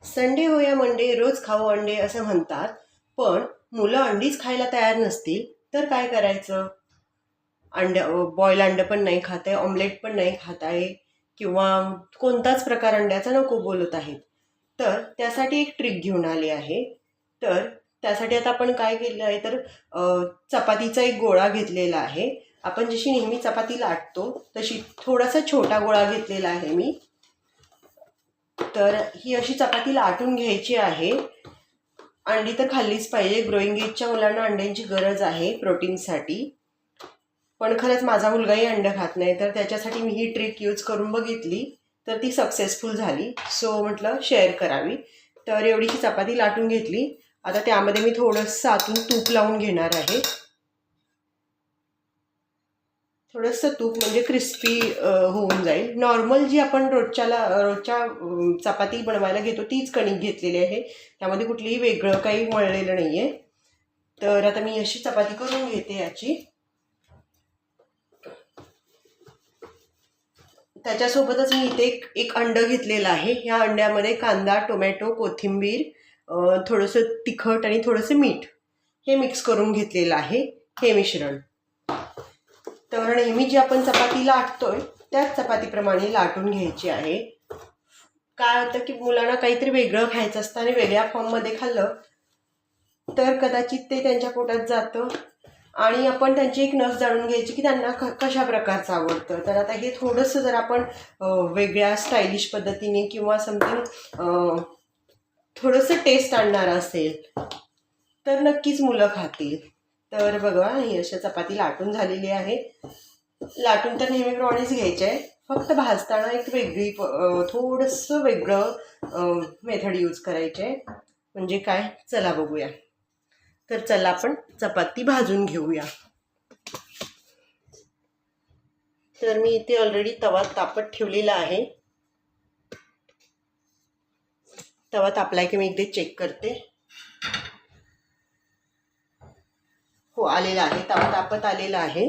Sunday हो या Monday रोज खाऊ अंडे असं म्हणतात. पण मुलं अंडीच खायला तयार नसतील तर काय करायचं? बॉईल अंड पण नाही खात आहे, ऑमलेट पण नाही खात आहे, किंवा कोणताच प्रकार अंड्याचा नको बोलत आहेत. तर त्यासाठी एक ट्रिक घेऊन आले आहे. तर त्यासाठी आता आपण काय केलं आहे तर चपातीचा एक गोळा घेतलेला आहे. आपण जशी नेहमी चपाती लाटतो तशी थोडासा छोटा गोळा घेतलेला आहे मी. तर ही अशी चपाती लाटून घ्यायची आहे. अंडी तर खाल्लीच पाहिजे, ग्रोईंग एजच्या मुलांना अंड्यांची गरज आहे प्रोटीनसाठी. पण खरंच माझा मुलगाही अंड खात नाही, तर त्याच्यासाठी मी ही ट्रिक यूज करून बघितली तर ती सक्सेसफुल झाली. सो म्हटलं शेअर करावी. तर एवढीशी चपाती लाटून घेतली. आता त्यामध्ये मी थोडंसं आतून तूप लावून घेणार आहे. थोडंसं तूप म्हणजे क्रिस्पी होऊन जाईल. नॉर्मल जी आपण रोजच्या चपाती बनवायला घेतो तीच कणिक घेतलेली आहे, त्यामध्ये कुठलीही वेगळं काही मळलेलं नाही आहे. तर आता मी अशी चपाती करून घेते याची. त्याच्यासोबतच मी इथे एक अंड घेतलेलं आहे. ह्या अंड्यामध्ये कांदा, टोमॅटो, कोथिंबीर, थोडंसं तिखट आणि थोडंसं मीठ हे मिक्स करून घेतलेलं आहे, हे मिश्रण. तर नेहमी जी आपण चपाती लाटतोय त्याच चपातीप्रमाणे लाटून घ्यायची आहे. काय होतं की मुलांना काहीतरी वेगळं खायचं असतं आणि वेगळ्या फॉर्ममध्ये खाल्लं तर कदाचित ते त्यांच्या पोटात जातं. आणि आपण त्यांची एक नस जाणून घ्यायची की त्यांना कशा प्रकारचं आवडतं. तर आता हे थोडंसं जर आपण वेगळ्या स्टायलिश पद्धतीने किंवा समथिंग थोडंसं टेस्ट आणणारं असेल तर नक्कीच मुलं खातील. तर बघा, ही अशा चपाती लाटून झालेली आहे. लाटून तर नेहमीप्रमाणेच घ्यायचे आहे, फक्त भाजताना एक वेगळी थोडंसं वेगळं मेथड यूज करायचे आहे. म्हणजे काय, चला बघूया. तर चला आपण चपाती भाजून घेऊया. तर मी इथे ऑलरेडी तवा तापत ठेवलेला आहे. तवा तापलाय की मी इथे चेक करते. हो, आलेला आहे, तवा तापत आलेला आहे.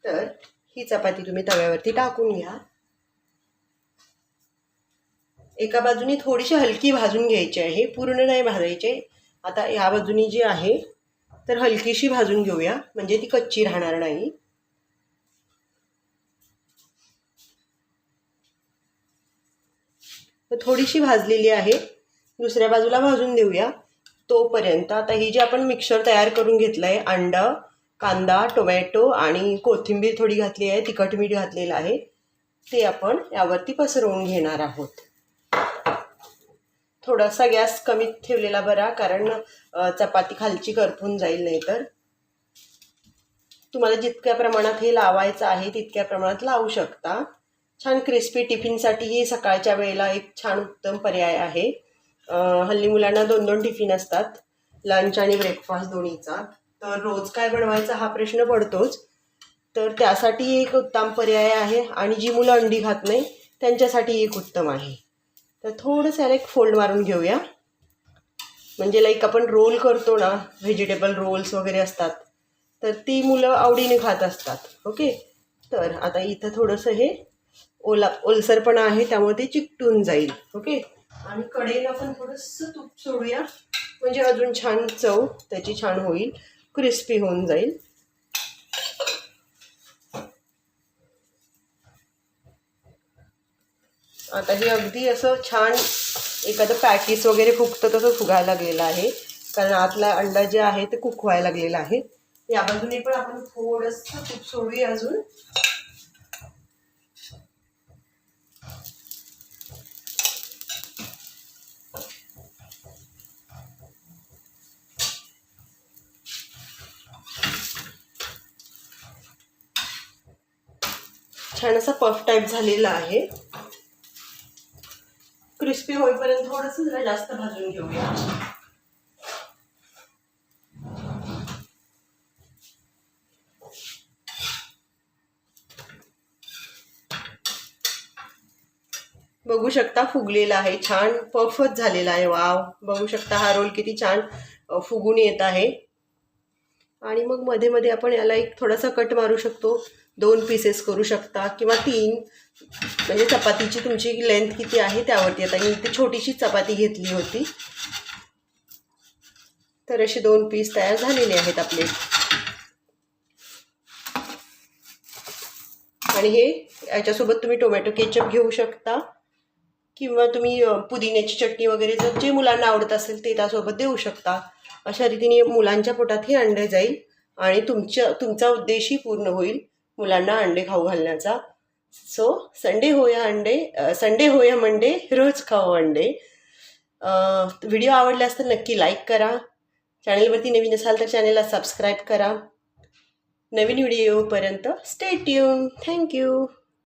तर ही चपाती तुम्ही तव्यावरती टाकून घ्या. एका बाजूनी थोडीशी हलकी भाजून घ्यायची आहे, पूर्ण नाही भाजायचे. आता ह्या बाजूनी जी आहे तर हलकीशी भाजून घेऊया, म्हणजे ती कच्ची राहणार नाही. तर थोडीशी भाजलेली आहे, दुसऱ्या बाजूला भाजून देऊया. तोपर्यंत आता ही जी आपण मिक्सर तयार करून घेतलं आहे, अंडा, कांदा, टोमॅटो आणि कोथिंबीर थोडी घातली आहे, तिखट मीठ घातलेलं आहे, ते आपण यावरती पसरवून घेणार आहोत. थोडासा गॅस कमी ठेवलेला बरा, कारण चपाती खालची करपून जाईल. नाही तर तुम्हाला जितक्या प्रमाणात हे लावायचं आहे तितक्या प्रमाणात लावू शकता. छान क्रिस्पी टिफिनसाठी ही सकाळच्या वेळेला एक छान उत्तम पर्याय आहे. हल्ली मुलांना 2-2 टिफिन असतात, लंच आणि ब्रेकफास्ट दोन्हीचा. तर रोज काय बनवायचा हा प्रश्न पडतोच. तर त्यासाठी एक उत्तम पर्याय आहे. आणि जी मुलं अंडी खात नाही त्यांच्यासाठी एक उत्तम आहे. तर थोडंसं याला एक फोल्ड मारून घेऊया. म्हणजे लाईक आपण रोल करतो ना, व्हेजिटेबल रोल्स वगैरे असतात, तर ती मुलं आवडीने खात असतात. ओके. तर आता इथं थोडंसं हे ओलसरपणा आहे, त्यामुळे ते चिकटून जाईल. ओके. आणि कढईला पण थोडंसं तूप सोडूया, म्हणजे अजून छान चव त्याची छान होईल, क्रिस्पी होऊन जाईल. आता हे अगदी असं छान एखादं पॅटीस वगैरे फुगतं तसं फुगायला लागलेलं आहे, कारण आतला अंडा जे आहे ते कुक व्हायला लागलेलं आहे. या बाजूने पण आपण थोडंसं तूप सोडूया अजून. छान असा पफ टाईप झालेला आहे. क्रिस्पी होईपर्यंत थोडंसं जरा जास्त भाजून घेऊया. बघू शकता फुगलेला आहे, छान पफच झालेला आहे. वाव, बघू शकता हा रोल किती छान फुगून येत आहे. आणि मग मध्ये मध्ये आपण याला एक थोडासा कट मारू शकतो. 2 पीसेस करू शकता किंवा 3, म्हणजे चपातीची तुमची लेंथ किती आहे त्यावरती. आता मी इथे छोटीशी चपाती घेतली होती, तर असे 2 पीस तयार झालेले आहेत आपले. आणि हे याच्यासोबत तुम्ही टोमॅटो केचप घेऊ शकता किंवा तुम्ही पुदिन्याची चटणी वगैरे जर जे मुलांना आवडत असेल ते त्यासोबत देऊ शकता. अशा रीतीने मुलांच्या पोटात हे अंडे जाईल आणि तुमचा उद्देशही पूर्ण होईल, मुलांना अंडे खाऊ घालण्याचा. सो संडे हो या मंडे, रोज खाऊ अंडे. व्हिडिओ आवडल्यास तर नक्की लाईक करा. चॅनलवरती नवीन असाल तर चॅनलला सबस्क्राईब करा. नवीन व्हिडिओ येऊपर्यंत स्टे ट्यून. थँक्यू.